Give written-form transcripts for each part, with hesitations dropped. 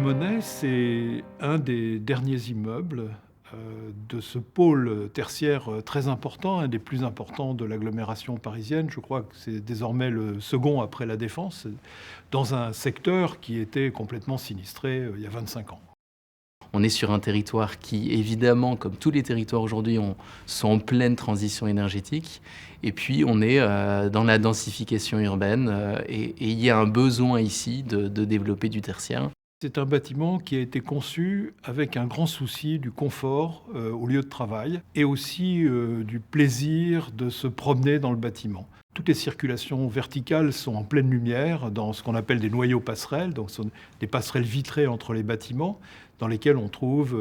Monnaie, c'est un des derniers immeubles de ce pôle tertiaire très important, un des plus importants de l'agglomération parisienne. Je crois que c'est désormais le second après la Défense, dans un secteur qui était complètement sinistré il y a 25 ans. On est sur un territoire qui, évidemment, comme tous les territoires aujourd'hui, sont en pleine transition énergétique. Et puis, on est dans la densification urbaine et il y a un besoin ici de développer du tertiaire. C'est un bâtiment qui a été conçu avec un grand souci du confort au lieu de travail et aussi du plaisir de se promener dans le bâtiment. Toutes les circulations verticales sont en pleine lumière dans ce qu'on appelle des noyaux passerelles, donc ce sont des passerelles vitrées entre les bâtiments dans lesquelles on trouve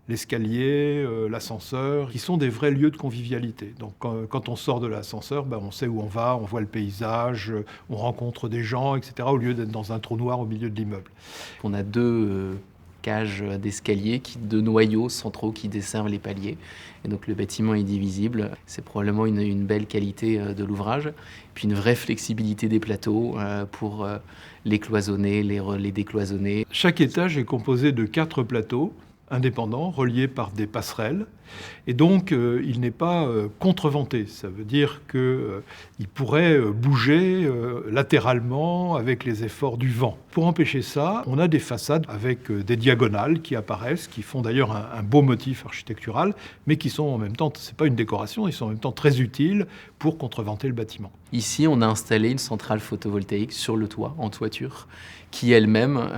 l'escalier, l'ascenseur, qui sont des vrais lieux de convivialité. Donc quand on sort de l'ascenseur, on sait où on va, on voit le paysage, on rencontre des gens, etc., au lieu d'être dans un trou noir au milieu de l'immeuble. On a deux cages d'escalier, deux noyaux centraux qui desservent les paliers. Et donc le bâtiment est divisible. C'est probablement une belle qualité de l'ouvrage. Puis une vraie flexibilité des plateaux pour les cloisonner, les décloisonner. Chaque étage est composé de 4 plateaux indépendants, reliés par des passerelles. Et donc, il n'est pas contreventé. Ça veut dire qu'il pourrait bouger latéralement avec les efforts du vent. Pour empêcher ça, on a des façades avec des diagonales qui apparaissent, qui font d'ailleurs un beau motif architectural, mais qui sont en même temps, c'est pas une décoration, ils sont en même temps très utiles pour contreventer le bâtiment. Ici, on a installé une centrale photovoltaïque sur le toit, en toiture, qui elle-même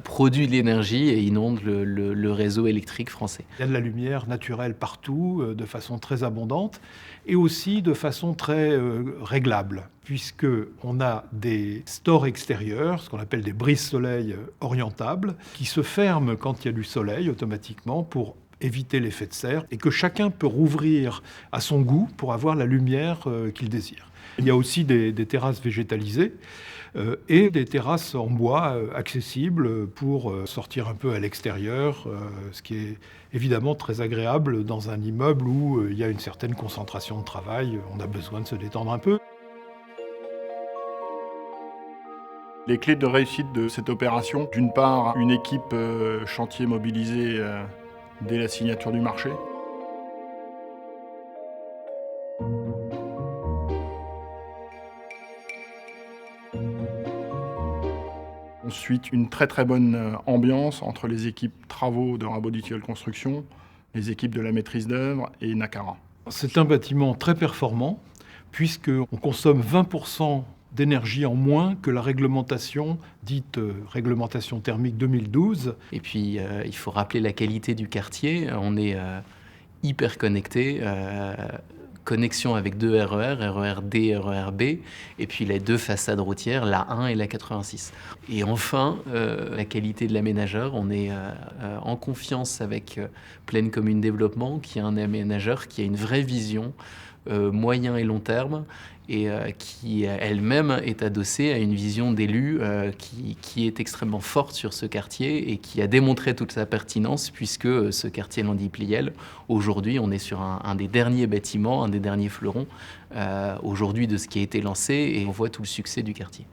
produit de l'énergie et inonde le réseau électrique français. Il y a de la lumière naturelle partout, de façon très abondante, et aussi de façon très réglable, puisqu'on a des stores extérieurs, ce qu'on appelle des brises-soleil orientables, qui se ferment quand il y a du soleil automatiquement pour éviter l'effet de serre, et que chacun peut rouvrir à son goût pour avoir la lumière qu'il désire. Il y a aussi des terrasses végétalisées et des terrasses en bois accessibles pour sortir un peu à l'extérieur, ce qui est évidemment très agréable dans un immeuble où il y a une certaine concentration de travail, on a besoin de se détendre un peu. Les clés de réussite de cette opération, d'une part, une équipe chantier mobilisée dès la signature du marché. Ensuite, une très bonne ambiance entre les équipes travaux de Rabot-Dutilleul Construction, les équipes de la maîtrise d'œuvre et Nacara. C'est un bâtiment très performant puisqu'on consomme 20% d'énergie en moins que la réglementation dite réglementation thermique 2012. Et puis, il faut rappeler la qualité du quartier. On est hyper connecté. Connexion avec deux RER, RER D, RER B, et puis les deux façades routières, la 1 et la 86. Et enfin, la qualité de l'aménageur. On est en confiance avec Plaine Commune Développement, qui est un aménageur qui a une vraie vision moyen et long terme, et qui elle-même est adossée à une vision d'élu qui est extrêmement forte sur ce quartier et qui a démontré toute sa pertinence puisque ce quartier Landy-Pliel, aujourd'hui on est sur un des derniers bâtiments, un des derniers fleurons aujourd'hui de ce qui a été lancé et on voit tout le succès du quartier.